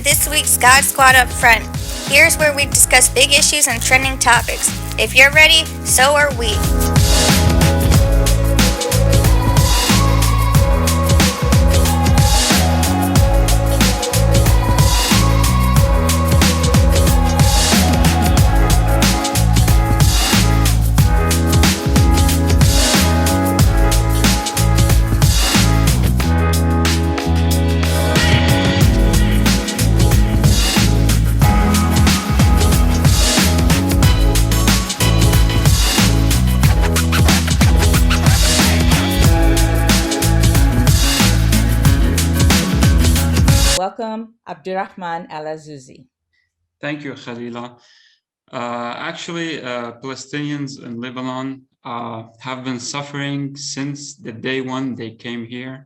this week's God Squad Upfront. Here's where we discuss big issues and trending topics. If you're ready, so are we. Welcome, Abdurrahman Al-Azouzi. Thank you, Khalila. Actually, Palestinians in Lebanon have been suffering since the day one they came here.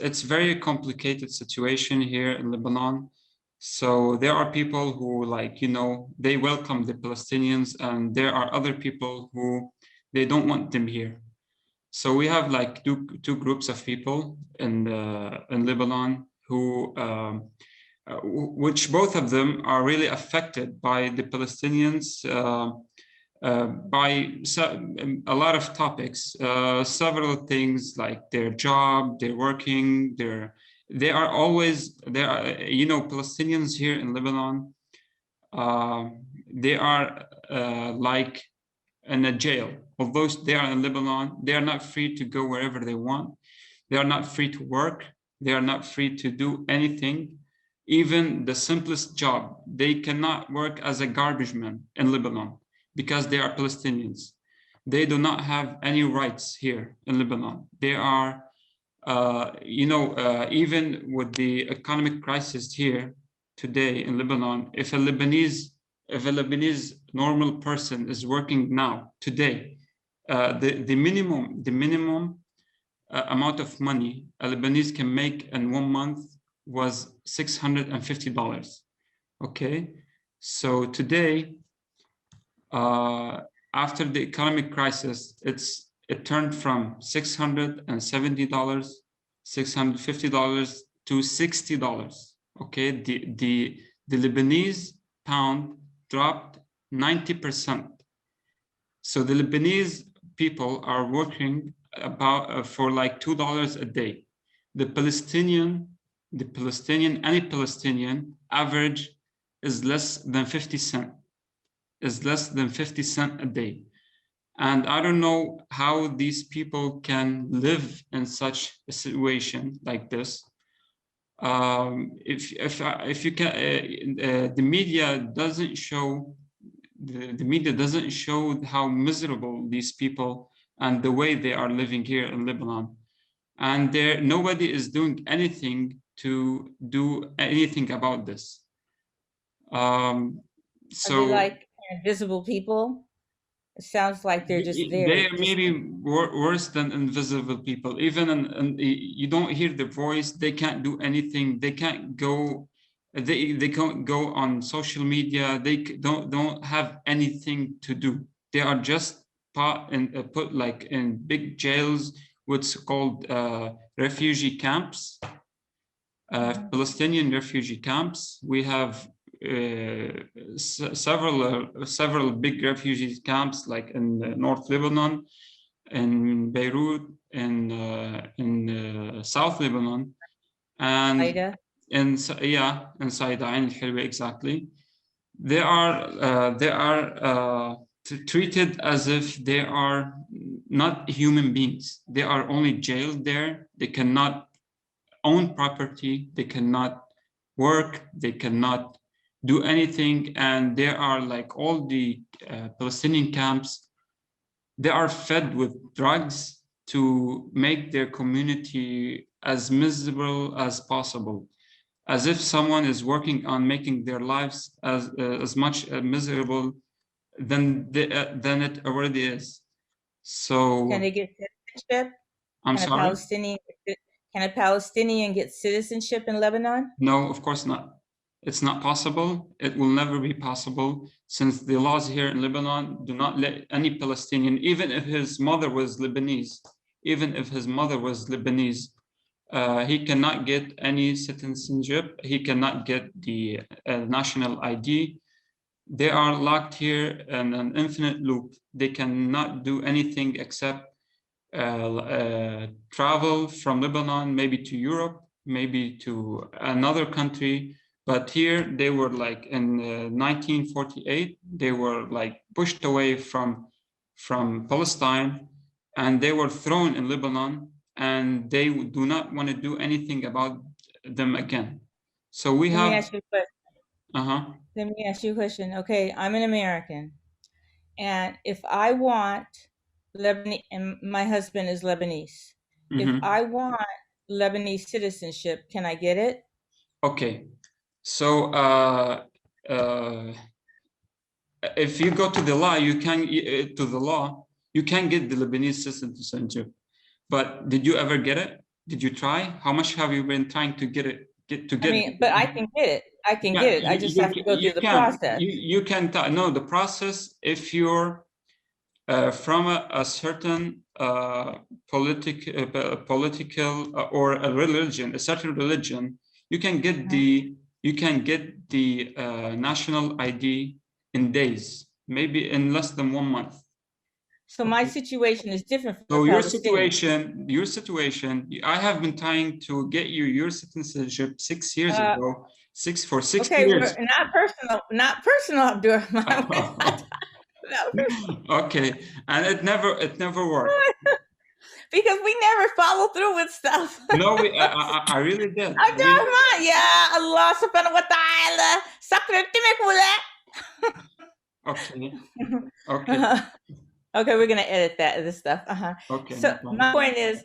It's very complicated situation here in Lebanon. So there are people who they welcome the Palestinians, and there are other people who they don't want them here. So we have like two groups of people in Lebanon who, which both of them are really affected by the Palestinians by a lot of topics, several things like their job, their working, Palestinians here in Lebanon, they are like in a jail. Although they are in Lebanon, they are not free to go wherever they want. They are not free to work. They are not free to do anything. Even the simplest job, they cannot work as a garbage man in Lebanon because they are Palestinians. They do not have any rights here in Lebanon. They are, even with the economic crisis here today in Lebanon, if a Lebanese normal person is working now today, the minimum amount of money a Lebanese can make in 1 month was $650. Okay, so today, after the economic crisis, it turned from $670, $650 to $60. Okay, the Lebanese pound dropped 90%. So the Lebanese people are working about for like $2 a day. Any Palestinian average is less than 50 cents. Is less than 50 cents a day. And I don't know how these people can live in such a situation like this. If you can, the media doesn't show how miserable these people and the way they are living here in Lebanon, and nobody is doing anything to do anything about this. Are they like invisible people? It sounds like they're just there. They are maybe worse than invisible people. Even you don't hear the voice. They can't do anything. They can't go. They can't go on social media. They don't have anything to do. They are just put like in big jails, what's called refugee camps, Palestinian refugee camps. We have several big refugee camps, like in North Lebanon, in Beirut, in South Lebanon, and in Saida Ain al-Hilwa, exactly. They are treated as if they are not human beings. They are only jailed there. They cannot own property. They cannot work. They cannot do anything. And there are like all the Palestinian camps, they are fed with drugs to make their community as miserable as possible, as if someone is working on making their lives as much miserable than it already is. So can they get citizenship? I'm sorry? Can a Palestinian get citizenship in Lebanon? No, of course not. It's not possible. It will never be possible, since the laws here in Lebanon do not let any Palestinian, even if his mother was Lebanese, He cannot get any citizenship. He cannot get the national ID. They are locked here in an infinite loop. They cannot do anything except travel from Lebanon, maybe to Europe, maybe to another country. But here they were like in 1948, they were like pushed away from Palestine, and they were thrown in Lebanon, and they do not want to do anything about them again. So we Let me have, ask you a question. Let me ask you a question. Okay, I'm an American, and if I want Lebanese, and my husband is Lebanese, if I want Lebanese citizenship, can I get it? Okay, so if you go to the law, you can you can get the Lebanese citizenship. But did you ever get it? Did you try? How much have you been trying to get it? I mean, but I can get it. I can get it. I just have to go through the process. You can no, the process. If you're from a certain political or a religion, a certain religion, you can get the national ID in days, maybe in less than 1 month. So my situation is different from so your situation, I have been trying to get you your citizenship 6 years ago, for 6 years. Okay, not personal, Abdurrahman. Okay, and it never worked. Because we never follow through with stuff. No, I really did. Abdurrahman, yeah, Allah subhanahu wa ta'ala, sakratimek wala. Okay. Okay. Okay, we're gonna edit this stuff. Okay. So my point is,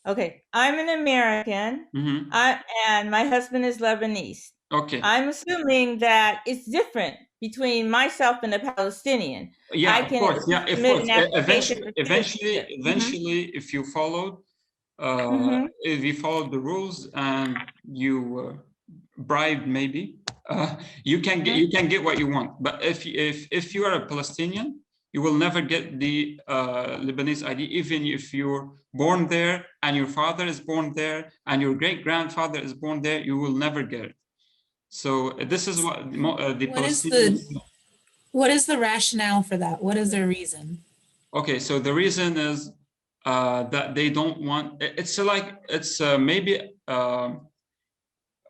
okay, I'm an American. And my husband is Lebanese. Okay. I'm assuming that it's different between myself and a Palestinian. Yeah, of course. Yeah, of course. Eventually, if you followed, if you followed the rules and you bribe, maybe you can get what you want. But if you are a Palestinian, you will never get the Lebanese ID, even if you're born there and your father is born there and your great-grandfather is born there. You will never get it. So this is what the Palestinians. What is the rationale for that? What is their reason? Okay, so the reason is that they don't want. It's maybe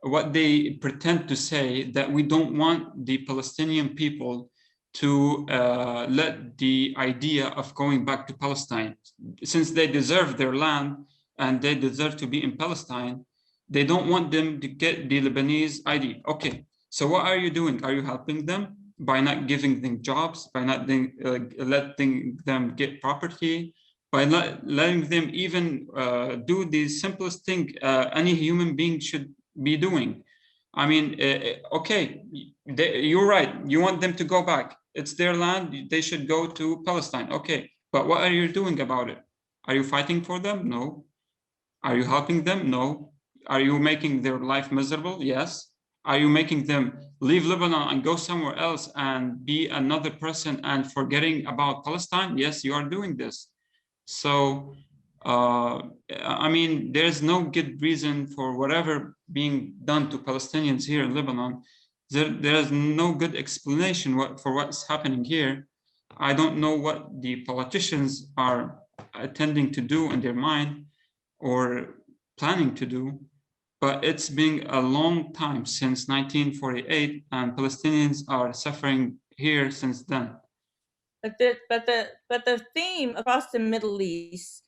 what they pretend to say, that we don't want the Palestinian people to let the idea of going back to Palestine, since they deserve their land and they deserve to be in Palestine. They don't want them to get the Lebanese ID. Okay, so what are you doing? Are you helping them by not giving them jobs, by not letting them get property, by not letting them even do the simplest thing any human being should be doing? I mean, okay, you're right. You want them to go back. It's their land. They should go to Palestine. Okay, but what are you doing about it? Are you fighting for them? No. Are you helping them? No. Are you making their life miserable? Yes. Are you making them leave Lebanon and go somewhere else and be another person and forgetting about Palestine? Yes, you are doing this. So, I mean, there's no good reason for whatever being done to Palestinians here in Lebanon. There is no good explanation for what's happening here. I don't know what the politicians are intending to do in their mind or planning to do, but it's been a long time, since 1948, and Palestinians are suffering here since then. But the theme across the Middle East,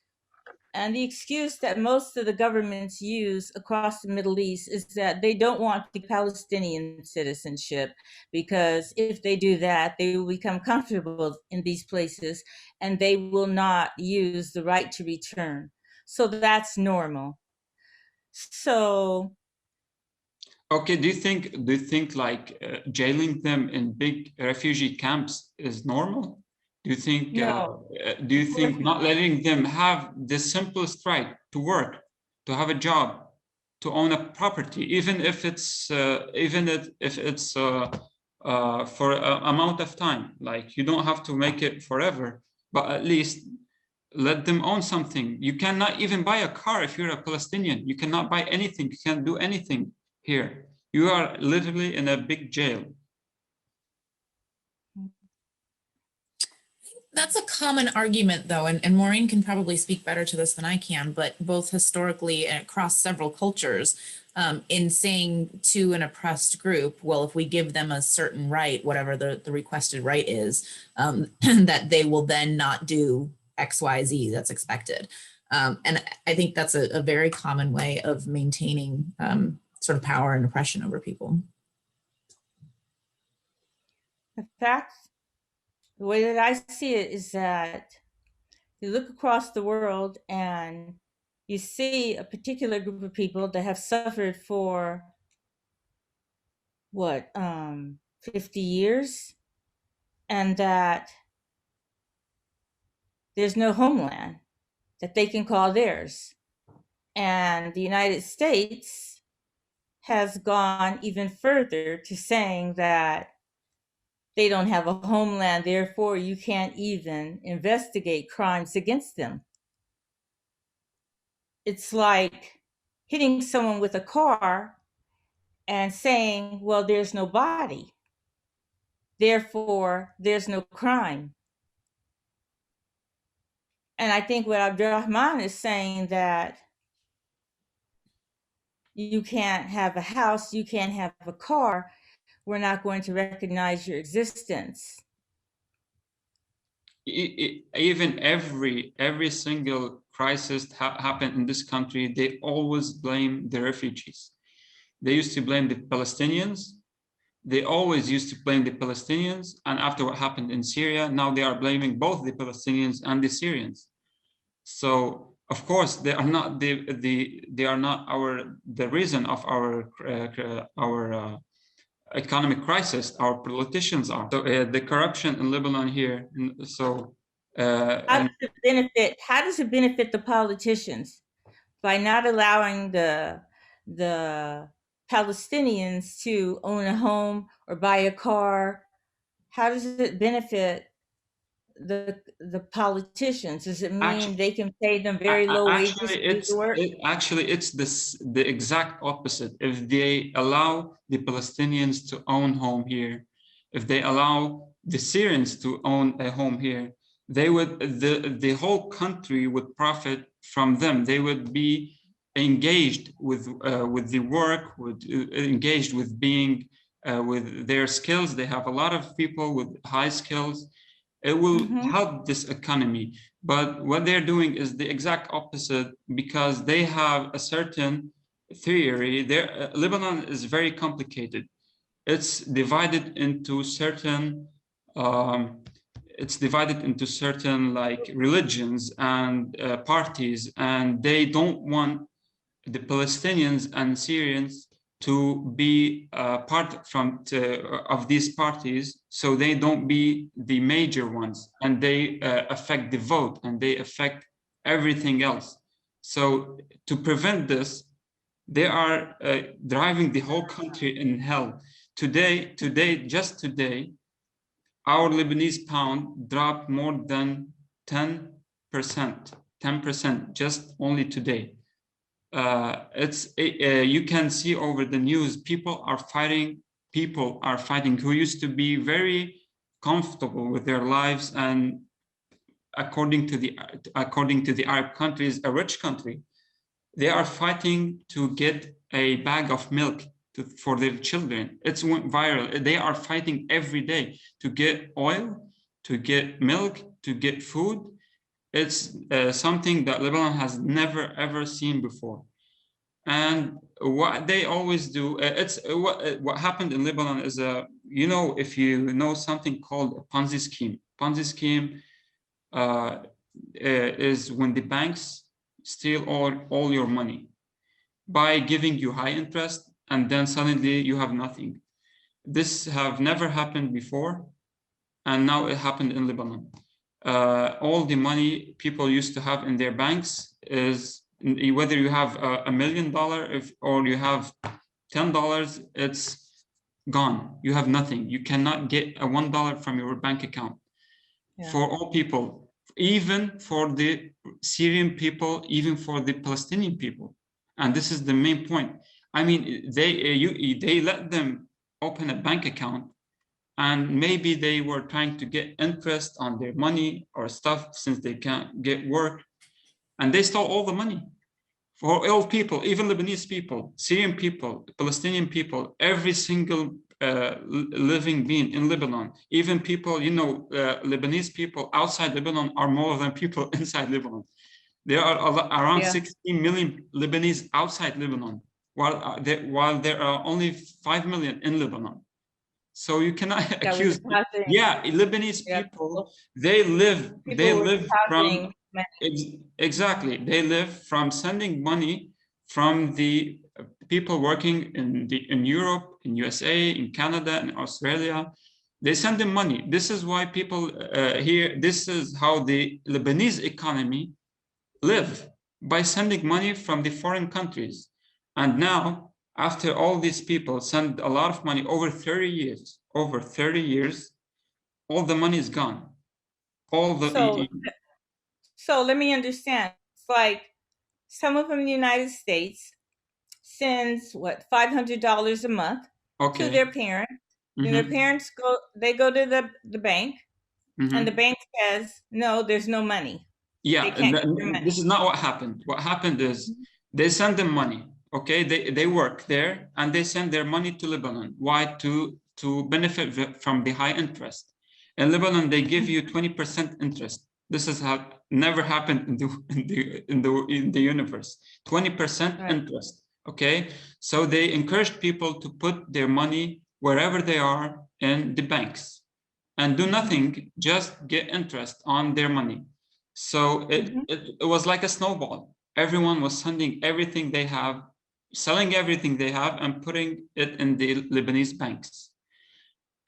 and the excuse that most of the governments use across the Middle East, is that they don't want the Palestinian citizenship, because if they do that, they will become comfortable in these places and they will not use the right to return. So that's normal. So. Okay, do you think like jailing them in big refugee camps is normal? Do you think no. Do you think not letting them have the simplest right to work, to have a job, to own a property, even if it's for an amount of time, like you don't have to make it forever, but at least let them own something. You cannot even buy a car if you're a Palestinian. You cannot buy anything. You can't do anything here. You are literally in a big jail. That's a common argument, though, and Maureen can probably speak better to this than I can, but both historically and across several cultures, in saying to an oppressed group, well, if we give them a certain right, whatever the requested right is, that they will then not do X, Y, Z that's expected. And I think that's a very common way of maintaining sort of power and oppression over people. The fact, the way that I see it is that you look across the world and you see a particular group of people that have suffered for what, 50 years, and that there's no homeland that they can call theirs. And the United States has gone even further to saying that they don't have a homeland, therefore you can't even investigate crimes against them. It's like hitting someone with a car and saying, well, there's no body, therefore there's no crime. And I think what Abdurrahman is saying, that you can't have a house, you can't have a car, we're not going to recognize your existence. Even every single crisis happened in this country, they always blame the refugees. They used to blame the Palestinians. They always used to blame the Palestinians. And after what happened in Syria, now they are blaming both the Palestinians and the Syrians. So of course they are not they are not the reason of our economic crisis. Our politicians are. So the corruption in Lebanon here. So how does it benefit the politicians by not allowing the Palestinians to own a home or buy a car? How does it benefit the politicians? Does it mean they can pay them very low wages to do the work? Actually, it's the exact opposite. If they allow the Palestinians to own home here, if they allow the Syrians to own a home here, they would the whole country would profit from them. They would be engaged with the work, engaged with being with their skills. They have a lot of people with high skills. It will help this economy. But what they're doing is the exact opposite, because they have a certain theory. Lebanon is very complicated. It's divided into certain like religions and parties, and they don't want the Palestinians and Syrians to be part of these parties, so they don't be the major ones, and they affect the vote, and they affect everything else. So to prevent this, they are driving the whole country in hell. Just today, our Lebanese pound dropped more than 10%, just only today. You can see over the news, people are fighting who used to be very comfortable with their lives, and according to the Arab countries, a rich country, they are fighting to get a bag of milk for their children. It's went viral. They are fighting every day to get oil, to get milk, to get food. It's something that Lebanon has never ever seen before. And what they always do, what happened in Lebanon is if you know something called a Ponzi scheme. Ponzi scheme is when the banks steal all your money by giving you high interest, and then suddenly you have nothing. This have never happened before, and now it happened in Lebanon. All the money people used to have in their banks is, whether you have $1 million or you have $10, it's gone. You have nothing. You cannot get a $1 from your bank account. Yeah. For all people, even for the Syrian people, even for the Palestinian people. And this is the main point. I mean, they let them open a bank account, and maybe they were trying to get interest on their money or stuff since they can't get work, and they stole all the money for all people, even Lebanese people, Syrian people, Palestinian people, every single living being in Lebanon, even people, Lebanese people outside Lebanon are more than people inside Lebanon. There are around 16 million Lebanese outside Lebanon, while there are only 5 million in Lebanon. So you cannot accuse. Yeah, Lebanese people, they live from exactly. They live from sending money from the people working in Europe, in USA, in Canada, in Australia. They send them money. This is why people here. This is how the Lebanese economy live, by sending money from the foreign countries. And now, after all these people send a lot of money over 30 years, all the money is gone. So let me understand. It's like someone from the United States sends what, $500 a month to their parents. And their parents go to the bank, and the bank says, no, there's no money. Yeah, they can't get their money. This is not what happened. What happened is they send them money. Okay, they work there and they send their money to Lebanon. Why? To benefit from the high interest. In Lebanon, they give you 20% interest. This is how never happened in the universe. 20% interest. Okay, so they encouraged people to put their money wherever they are in the banks and do nothing, just get interest on their money. So it was like a snowball. Everyone was sending everything they have, selling everything they have, and putting it in the Lebanese banks.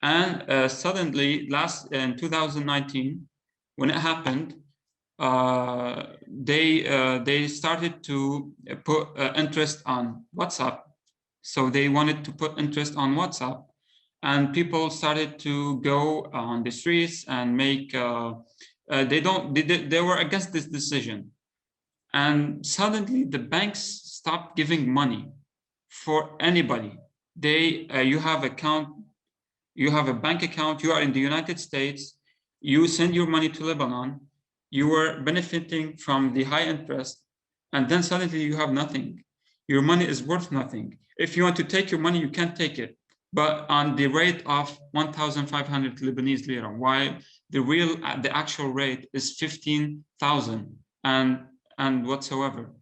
And suddenly, in 2019, when it happened, they started to put interest on WhatsApp. So they wanted to put interest on WhatsApp, and people started to go on the streets and make. They were against this decision, and suddenly the banks stopped giving money for anybody. You have a bank account, you are in the United States, you send your money to Lebanon, you were benefiting from the high interest, and then suddenly you have nothing. Your money is worth nothing. If you want to take your money, you can't take it, but on the rate of 1,500 Lebanese lira, while the actual rate is 15,000 and whatsoever.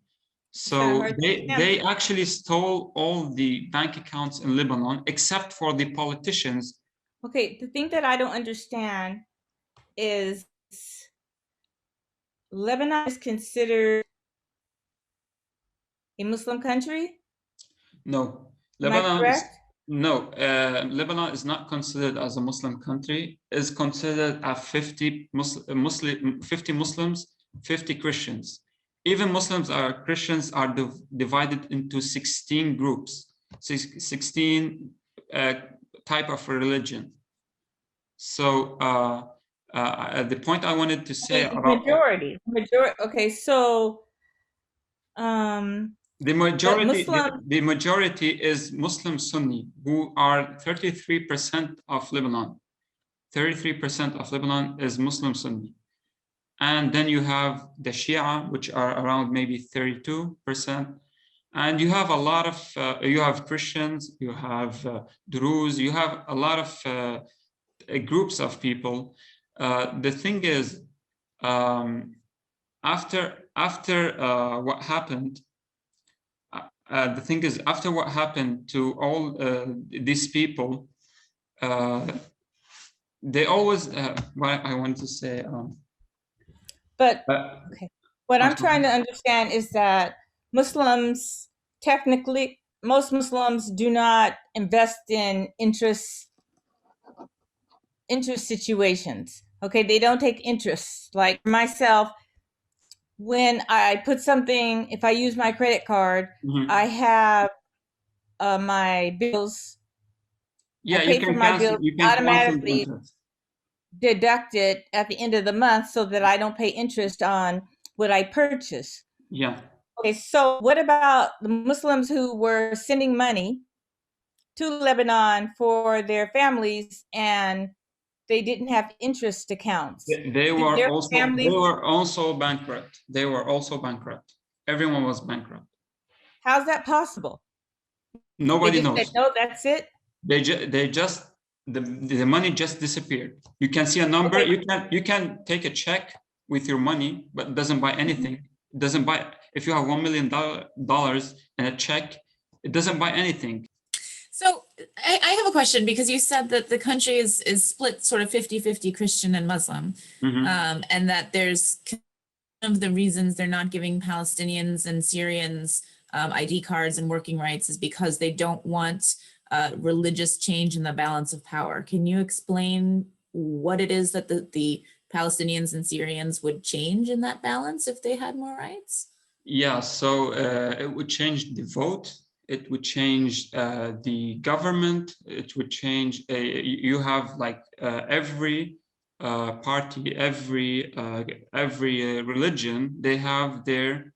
So they actually stole all the bank accounts in Lebanon, except for the politicians. Okay, the thing that I don't understand is Lebanon is considered a Muslim country? No. Am I correct? Lebanon is not considered as a Muslim country. It's considered as 50 Muslims, 50 Christians. Even Christians are divided into 16 groups, 16 type of religion. So the point I wanted to say about majority. Okay, so the majority is Muslim Sunni, who are 33% of Lebanon. 33% of Lebanon is Muslim Sunni. And then you have the Shia, which are around maybe 32%. And you have a lot of, you have Christians, you have Druze, you have a lot of groups of people. The thing is, after what happened, after what happened to all these people, they always, what I want to say. Okay. What I'm trying to understand is that Muslims, technically, most Muslims do not invest in interest situations. Okay, they don't take interest. Like myself, when I put something, if I use my credit card, I have my bills. Yeah, I pay for my bills automatically. deducted at the end of the month so that I don't pay interest on what I purchase. Yeah. Okay, so what about the Muslims who were sending money to Lebanon for their families and they didn't have interest accounts? They Did their they families, were also bankrupt. They were also bankrupt. Everyone was bankrupt. how's that possible? They Nobody just said, knows. no, that's it. They just the money just disappeared. You can see a number. Okay. You can take a check with your money, but it doesn't buy anything. It doesn't buy. If you have $1 million and a check, it doesn't buy anything. So I have a question, because you said that the country is split sort of 50-50 Christian and Muslim, and that there's one of the reasons they're not giving Palestinians and Syrians ID cards and working rights is because they don't want religious change in the balance of power. Can you explain what it is that the Palestinians and Syrians would change in that balance if they had more rights? Yeah, so it would change the vote. It would change the government. It would change. You have like every party, every religion. They have their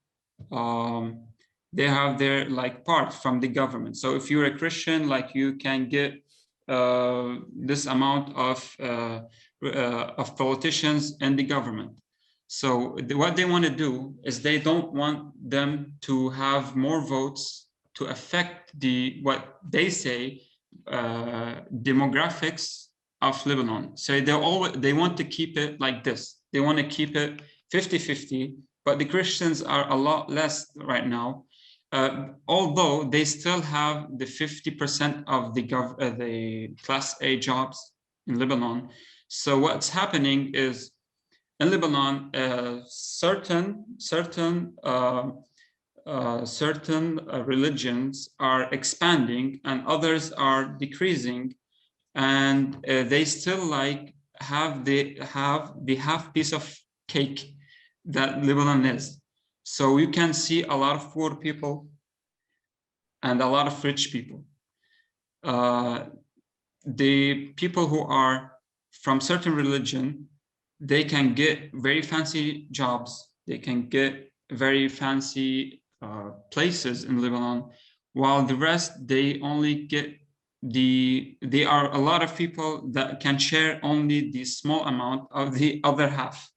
like part from the government. So if you're a Christian, like you can get this amount of politicians in the government. So what they want to do is they don't want them to have more votes to affect what they say demographics of Lebanon. So they want to keep it like this. They want to keep it 50-50, but the Christians are a lot less right now. Although they still have the 50% of the Class A jobs in Lebanon. So what's happening is in Lebanon, certain religions are expanding and others are decreasing, and they still like have the half piece of cake that Lebanon is. So you can see a lot of poor people and a lot of rich people. The people who are from certain religion, they can get very fancy jobs. They can get very fancy places in Lebanon, while the rest, they only get there are a lot of people that can share only the small amount of the other half.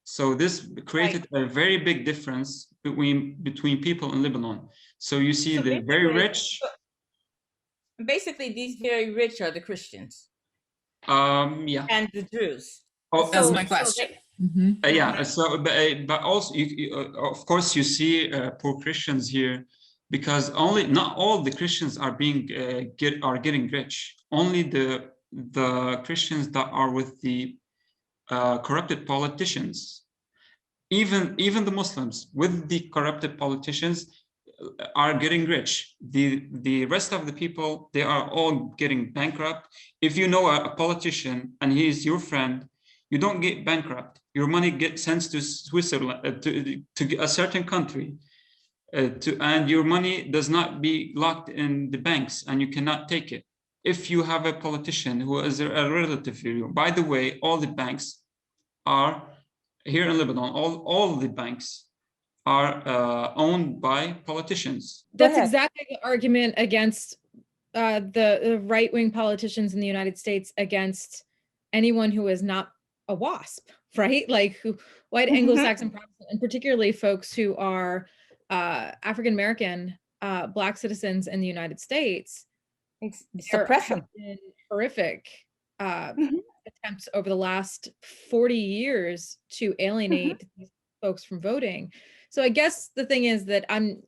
So this created a very big difference between people in Lebanon. So you see So the very rich. Basically, these very rich are the Christians Yeah. and the Jews. Oh, That's my question. yeah. So, but also, of course, you see poor Christians here, because not all the Christians are getting rich. Only the Christians that are with the corrupted politicians. Even the Muslims with the corrupted politicians are getting rich. The rest of the people, they are all getting bankrupt. If you know a politician and he is your friend, you don't get bankrupt. Your money gets sent to Switzerland, to a certain country, and your money does not be locked in the banks, and you cannot take it. If you have a politician who is a relative to you, by the way, all the banks are here in Lebanon. All the banks are owned by politicians. That's exactly the argument against the right-wing politicians in the United States against anyone who is not a WASP, right? Like white Anglo-Saxon Protestant, and particularly folks who are African-American, Black citizens in the United States. Suppress them. Horrific attempts over the last 40 years to alienate these folks from voting. So I guess the thing is that I'm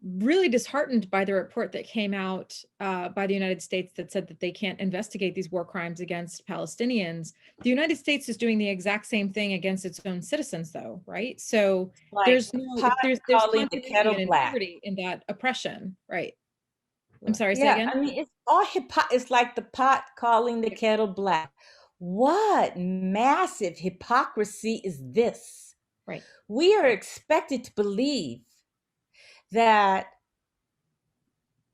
really disheartened by the report that came out by the United States that said that they can't investigate these war crimes against Palestinians. The United States is doing the exact same thing against its own citizens, though, right? So like there's continuity and integrity in that oppression, right? I'm sorry, say again? I mean, it's all it's like the pot calling the kettle black. What massive hypocrisy is this? Right. We are expected to believe that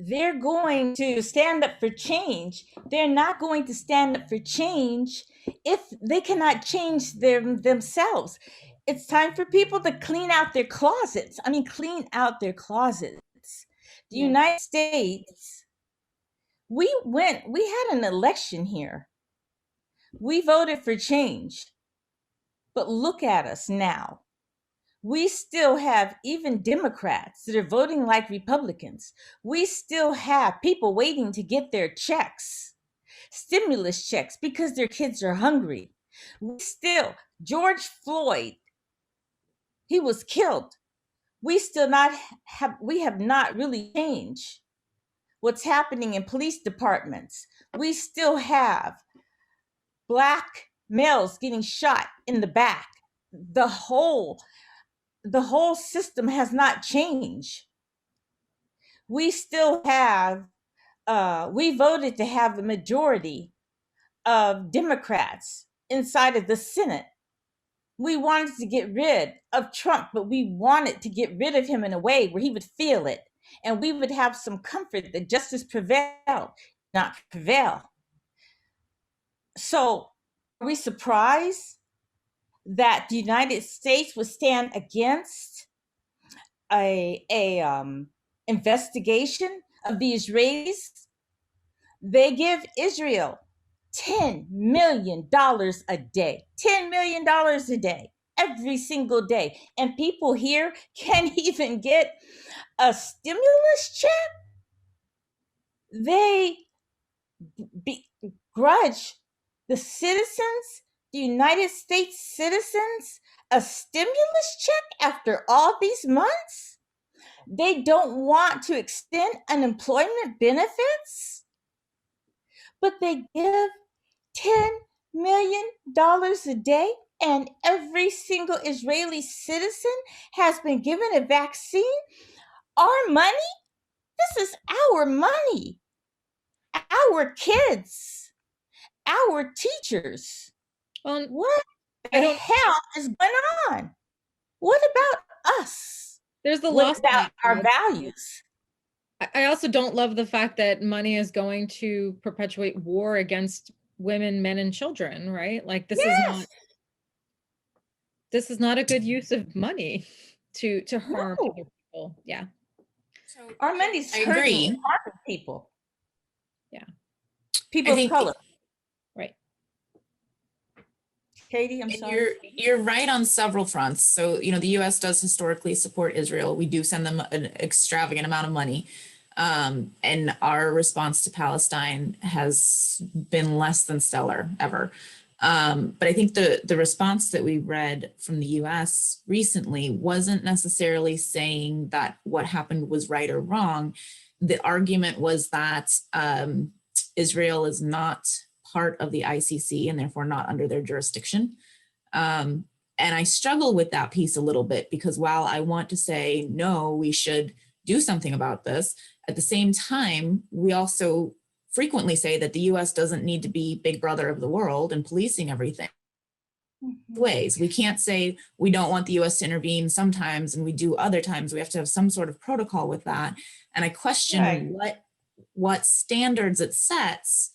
they're going to stand up for change. They're not going to stand up for change if they cannot change themselves. It's time for people to clean out their closets. I mean, clean out their closets. The Yeah. United States, we had an election here. We voted for change. But look at us now. We still have even Democrats that are voting like Republicans. We still have people waiting to get their checks, stimulus checks, because their kids are hungry. We still, George Floyd, he was killed. We have not really changed what's happening in police departments. We still have Black males getting shot in the back. The whole system has not changed. We still have, we voted to have a majority of Democrats inside of the Senate. We wanted to get rid of Trump, but we wanted to get rid of him in a way where he would feel it and we would have some comfort that justice prevailed, not prevail. So are we surprised that the United States would stand against a investigation of the Israelis? They give Israel $10 million a day, $10 million a day, every single day. And people here can't even get a stimulus check. They begrudge the citizens, the United States citizens, a stimulus check after all these months. They don't want to extend unemployment benefits, but they give $10 million a day, and every single Israeli citizen has been given a vaccine. Our money? This is our money. Our kids, our teachers. Well, What the hell is going on? What about us? there's the What lost about our values? I also don't love the fact that money is going to perpetuate war against women, men, and children, right? Like this is not a good use of money to harm other people. Yeah. So Our money's I hurting agree. and harming people. Yeah. People of color. Right. Katie, I'm And sorry. you're right on several fronts. So, the US does historically support Israel. We do send them an extravagant amount of money. And our response to Palestine has been less than stellar ever. But I think the response that we read from the US recently wasn't necessarily saying that what happened was right or wrong. The argument was that Israel is not part of the ICC and therefore not under their jurisdiction. And I struggle with that piece a little bit because while I want to say, no, we should do something about this, at the same time, we also frequently say that the US doesn't need to be big brother of the world and policing everything. Ways. We can't say we don't want the US to intervene sometimes and we do other times. We have to have some sort of protocol with that. And I question what standards it sets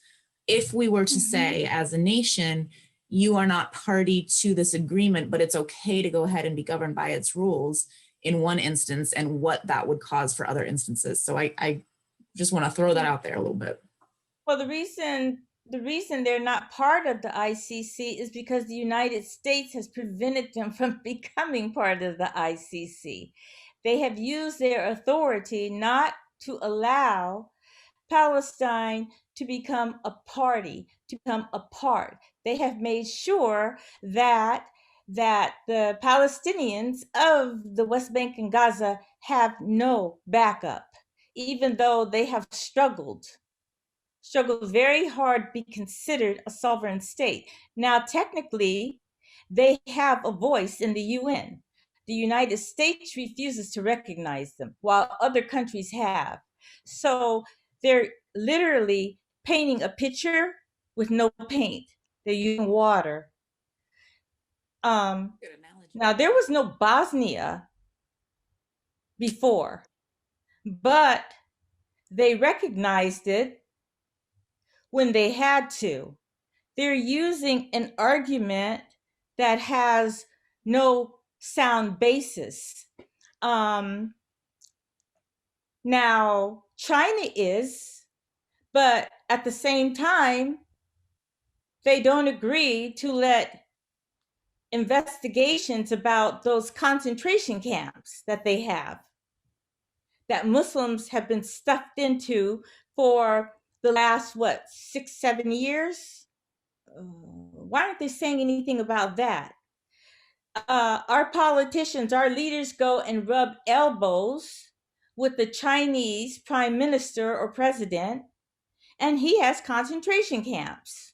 if we were to say as a nation, you are not party to this agreement, but it's okay to go ahead and be governed by its rules in one instance and what that would cause for other instances. So I just want to throw that out there a little bit. Well, the reason they're not part of the ICC is because the United States has prevented them from becoming part of the ICC. They have used their authority not to allow Palestine to become a party, to become a part. They have made sure that the Palestinians of the West Bank and Gaza have no backup, even though they have struggled very hard to be considered a sovereign state. Now, technically, they have a voice in the UN. The United States refuses to recognize them, while other countries have. So they're literally painting a picture with no paint. They're using water. Now, there was no Bosnia before, but They recognized it when they had to. They're using an argument that has no sound basis. Now, China is, but at the same time, they don't agree to let investigations about those concentration camps that they have, that Muslims have been stuffed into for the last, 6, 7 years? Why aren't they saying anything about that? Our politicians, our leaders go and rub elbows with the Chinese prime minister or president, and he has concentration camps.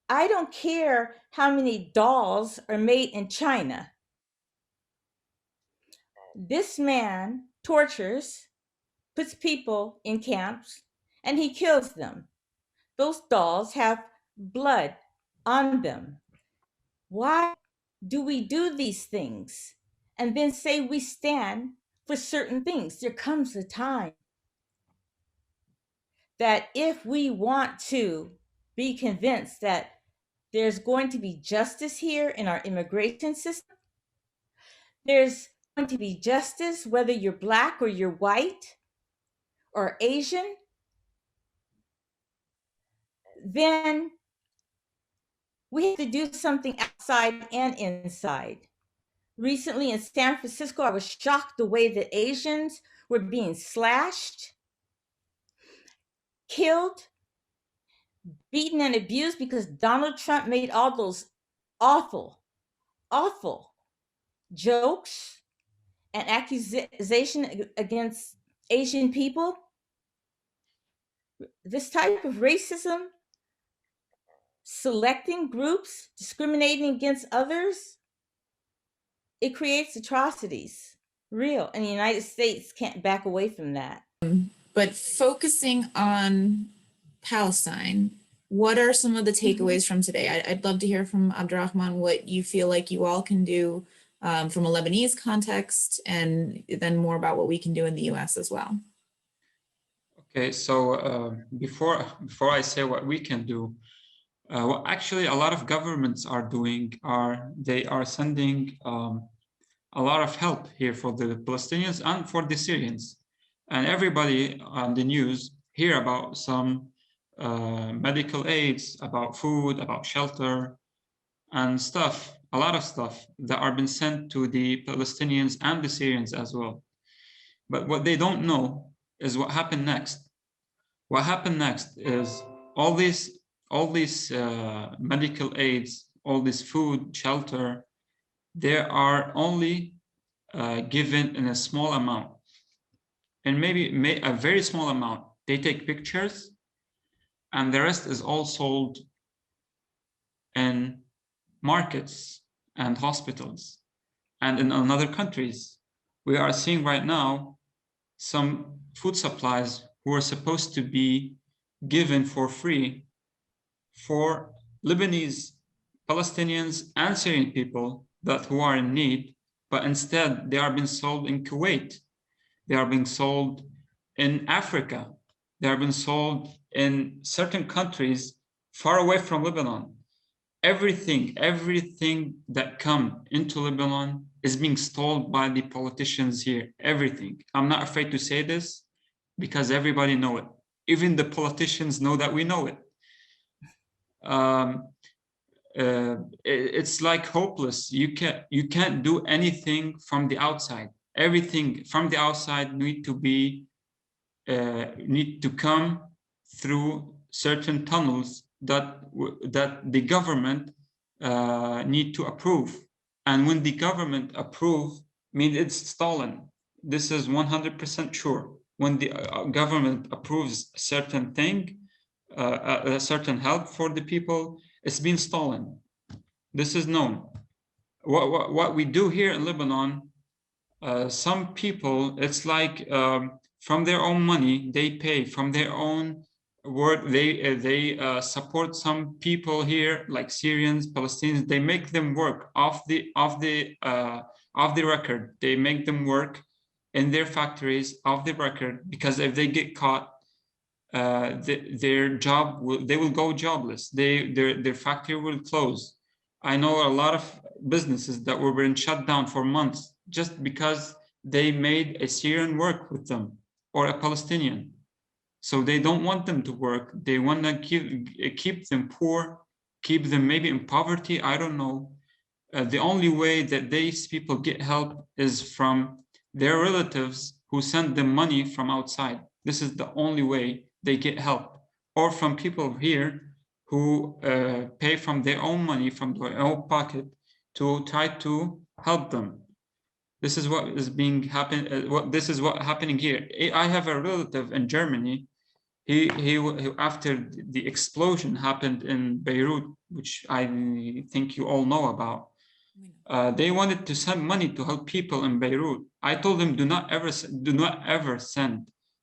I don't care how many dolls are made in China. This man tortures, puts people in camps, and he kills them. Those dolls have blood on them. Why do we do these things and then say we stand for certain things? There comes a time that if we want to be convinced that there's going to be justice here in our immigration system, there's going to be justice whether you're Black or you're white or Asian, then we have to do something outside and inside. Recently in San Francisco, I was shocked the way that Asians were being slashed, killed, beaten, and abused because Donald Trump made all those awful, awful jokes and accusation against Asian people. This type of racism, selecting groups, discriminating against others, it creates atrocities, real. And the United States can't back away from that. But focusing on Palestine, what are some of the takeaways from today? I'd love to hear from Abdurrahman what you feel like you all can do from a Lebanese context, and then more about what we can do in the US as well. Okay, so before I say what we can do, what actually a lot of governments are doing they are sending a lot of help here for the Palestinians and for the Syrians. And everybody on the news hear about some medical aids, about food, about shelter and stuff, a lot of stuff that are being sent to the Palestinians and the Syrians as well. But what they don't know is what happened next. What happened next is all these medical aids, all this food, shelter, they are only given in a small amount, and maybe a very small amount. They take pictures, and the rest is all sold in markets and hospitals and in other countries. We are seeing right now some food supplies who are supposed to be given for free for Lebanese, Palestinians, and Syrian people who are in need, but instead they are being sold in Kuwait. They are being sold in Africa. They are being sold in certain countries far away from Lebanon. Everything that comes into Lebanon is being stolen by the politicians here. Everything. I'm not afraid to say this because everybody knows it. Even the politicians know that we know it. It's like hopeless. You can't do anything from the outside. Everything from the outside need to come through certain tunnels that the government need to approve. And when the government approve, means it's stolen. This is 100% sure. When the government approves a certain thing, a certain help for the people, it's been stolen. This is known. What we do here in Lebanon, some people, it's like from their own money, they pay from their own work. They support some people here, like Syrians, Palestinians. They make them work off the record. They make them work in their factories off the record, because if they get caught, their job they will go jobless. Their factory will close. I know a lot of businesses that were being shut down for months just because they made a Syrian work with them or a Palestinian. So they don't want them to work. They want to keep them poor, keep them maybe in poverty. I don't know. The only way that these people get help is from their relatives who send them money from outside. This is the only way they get help, or from people here who pay from their own money, from their own pocket, to try to help them. This is what is being happen. This is what happening here. I have a relative in Germany. He after the explosion happened in Beirut, which I think you all know about. They wanted to send money to help people in Beirut. I told them, do not ever send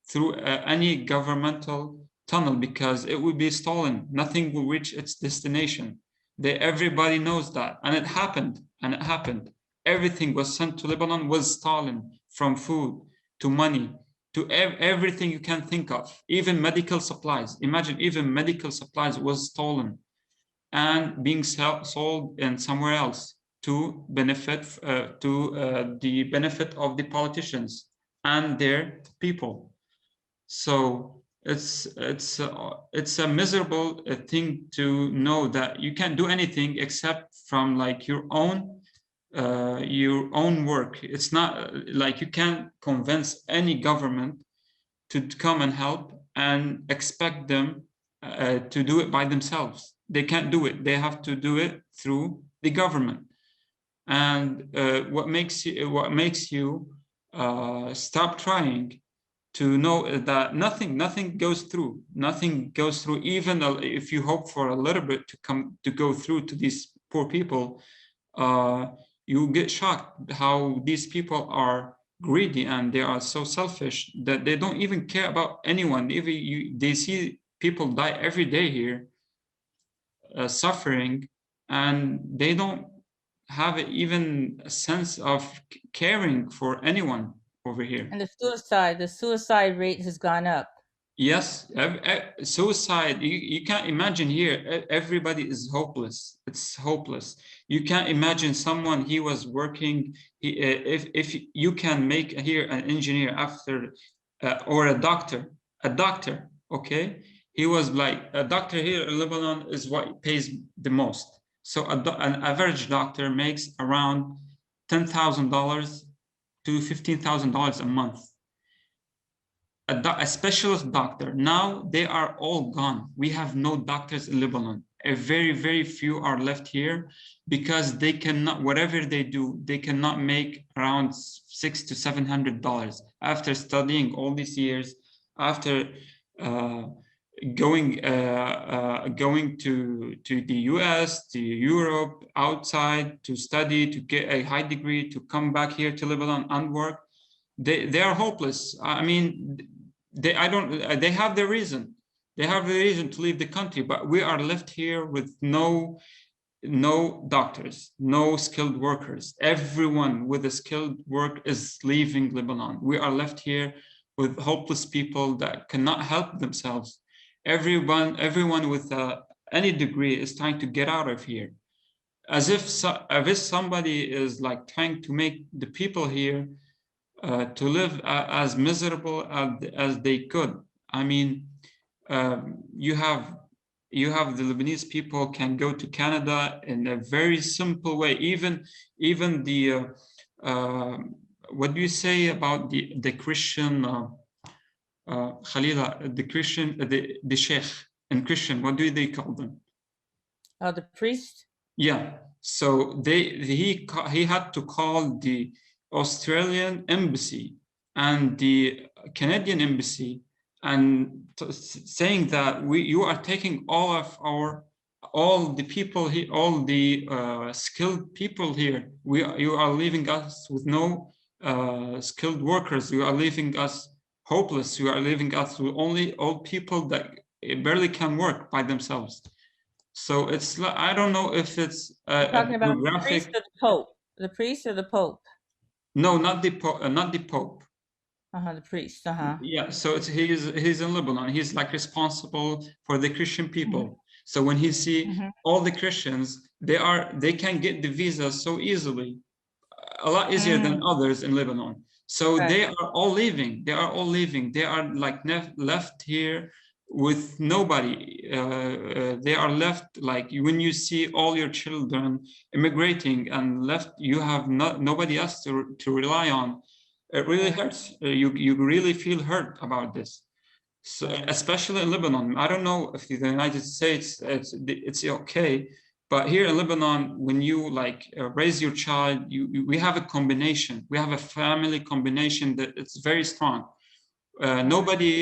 through any governmental tunnel, because it will be stolen. Nothing will reach its destination. Everybody knows that, and it happened. Everything was sent to Lebanon was stolen, from food to money to everything you can think of, even medical supplies. Imagine, even medical supplies was stolen and being sold in somewhere else to benefit the benefit of the politicians and their people. So it's a miserable thing to know that you can't do anything except from like your own work. It's not like you can't convince any government to come and help and expect them to do it by themselves. They can't do it. They have to do it through the government. And what makes you stop trying to know that nothing goes through. Nothing goes through. Even if you hope for a little bit to go through to these poor people, you get shocked how these people are greedy and they are so selfish that they don't even care about anyone. They see people die every day here, suffering, and they don't have even a sense of caring for anyone over here. And the suicide rate has gone up. Yes, suicide, you can't imagine here, everybody is hopeless. It's hopeless. You can't imagine someone, he was working, if you can make here an engineer after, or a doctor, okay? He was like, a doctor here in Lebanon is what pays the most. So an average doctor makes around $10,000 to $15,000 a month. A specialist doctor, now they are all gone. We have no doctors in Lebanon. A very few are left here because they cannot, whatever they do, they cannot make around $600 to $700 after studying all these years, after going to the US, to Europe, outside to study, to get a high degree, to come back here to Lebanon and work. They are hopeless. I mean, they have the reason. They have the reason to leave the country, but we are left here with no doctors, no skilled workers. Everyone with a skilled work is leaving Lebanon. We are left here with hopeless people that cannot help themselves. Everyone with any degree is trying to get out of here, as if somebody is like trying to make the people here to live as miserable as they could. I mean, you have the Lebanese people can go to Canada in a very simple way. Even the what do you say about the Christian Khalila, the Christian, the Sheikh in Christian? What do they call them? The priest. Yeah. So he had to call the Australian embassy and the Canadian embassy and saying that you are taking all the people here, all the skilled people here. You are leaving us with no skilled workers. You are leaving us hopeless. You are leaving us with only old people that barely can work by themselves. So it's like, I don't know if it's talking about the priest or the Pope. The priest or the Pope? No, not the Pope. The priest. Yeah, so he's in Lebanon. He's like responsible for the Christian people. So when he see all the Christians, they can get the visa so easily, a lot easier than others in Lebanon. So Right. they are all leaving. They are all leaving. They are like left here with nobody. They are left like when you see all your children immigrating and left, you have nobody else to rely on. It really hurts. You really feel hurt about this. So especially in Lebanon, I don't know if the United States it's okay, but here in Lebanon, when you like raise your child, we have a combination. We have a family combination that it's very strong. Nobody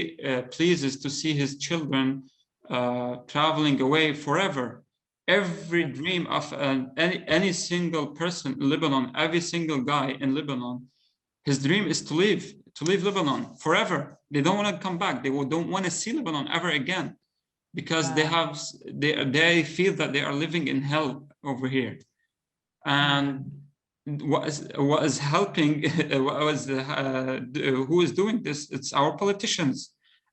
pleases to see his children traveling away forever. Every dream of any single person in Lebanon, every single guy in Lebanon, his dream is to leave Lebanon forever. They don't want to come back. They don't want to see Lebanon ever again because they feel that they are living in hell over here. And what is helping? Who is doing this? It's our politicians,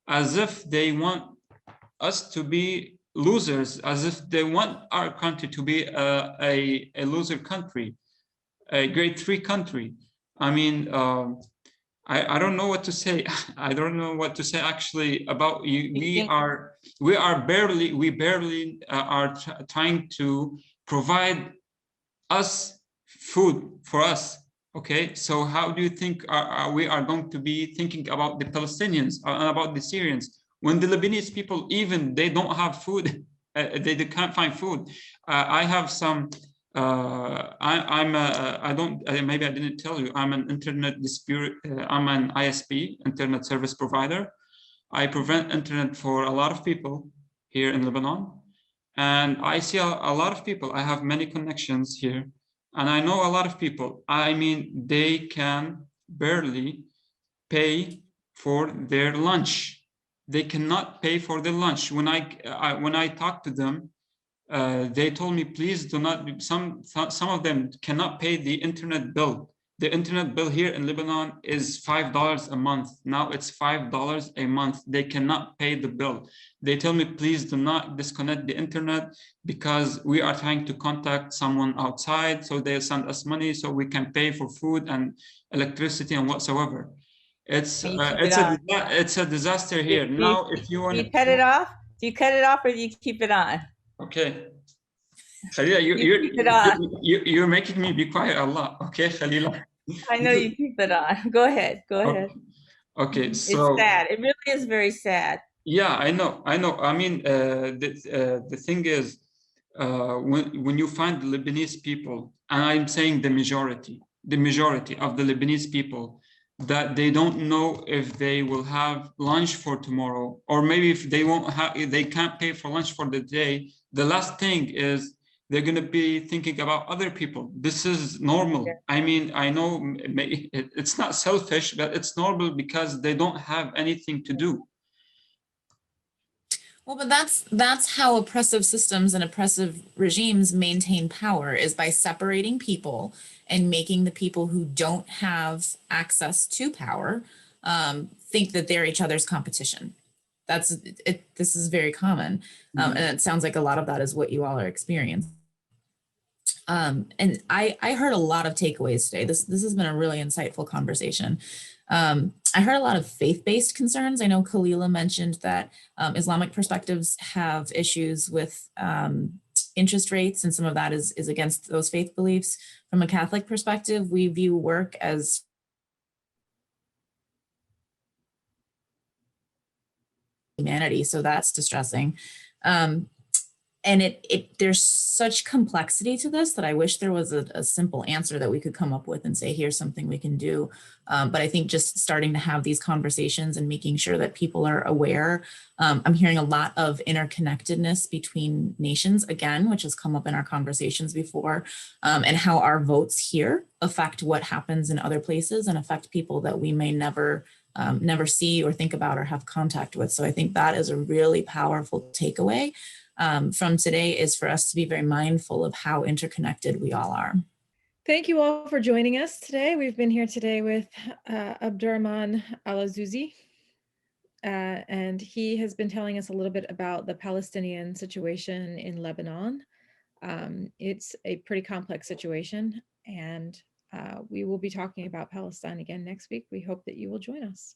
as if they want us to be losers, as if they want our country to be a loser country, a grade 3 country. I mean, I don't know what to say. I don't know what to say actually about you. We barely are trying to provide us food for us. Okay, so how do you think we are going to be thinking about the Palestinians and about the Syrians when the Lebanese people even they don't have food? They can't find food. I have some. I don't. Maybe I didn't tell you. I'm an internet dispute. I'm an ISP, internet service provider. I provide internet for a lot of people here in Lebanon, and I see a lot of people. I have many connections here, and I know a lot of people. I mean, they can barely pay for their lunch. They cannot pay for their lunch. When I talk to them, they told me, please do not. Some of them cannot pay the internet bill. The internet bill here in Lebanon is $5 a month. Now it's $5 a month. They cannot pay the bill. They tell me, please do not disconnect the internet because we are trying to contact someone outside. So they send us money so we can pay for food and electricity and whatsoever. It's a disaster here. Now, if you want to cut it off, do you cut it off or do you keep it on? Okay. Khalila, you're making me be quiet a lot. Okay, Khalila. I know you keep it on. Go ahead. Go ahead. Okay, so it's sad. It really is very sad. Yeah, I know. I mean, the thing is, when you find the Lebanese people, and I'm saying the majority of the Lebanese people, that they don't know if they will have lunch for tomorrow, or maybe if they can't pay for lunch for the day. The last thing is they're going to be thinking about other people. This is normal. Yeah. I mean, I know it's not selfish, but it's normal because they don't have anything to do. Well, but that's how oppressive systems and oppressive regimes maintain power, is by separating people and making the people who don't have access to power think that they're each other's competition. That's it. This is very common. And it sounds like a lot of that is what you all are experiencing. And I heard a lot of takeaways today. This has been a really insightful conversation. I heard a lot of faith-based concerns. I know Khalila mentioned that Islamic perspectives have issues with interest rates, and some of that is against those faith beliefs. From a Catholic perspective, we view work as humanity, so that's distressing. And there's such complexity to this that I wish there was a simple answer that we could come up with and say, here's something we can do. But I think just starting to have these conversations and making sure that people are aware. I'm hearing a lot of interconnectedness between nations, again, which has come up in our conversations before, and how our votes here affect what happens in other places and affect people that we may never see or think about or have contact with. So I think that is a really powerful takeaway from today, is for us to be very mindful of how interconnected we all are. Thank you all for joining us today. We've been here today with Abdurrahman Al-Azouzi, and he has been telling us a little bit about the Palestinian situation in Lebanon. It's a pretty complex situation, and we will be talking about Palestine again next week. We hope that you will join us.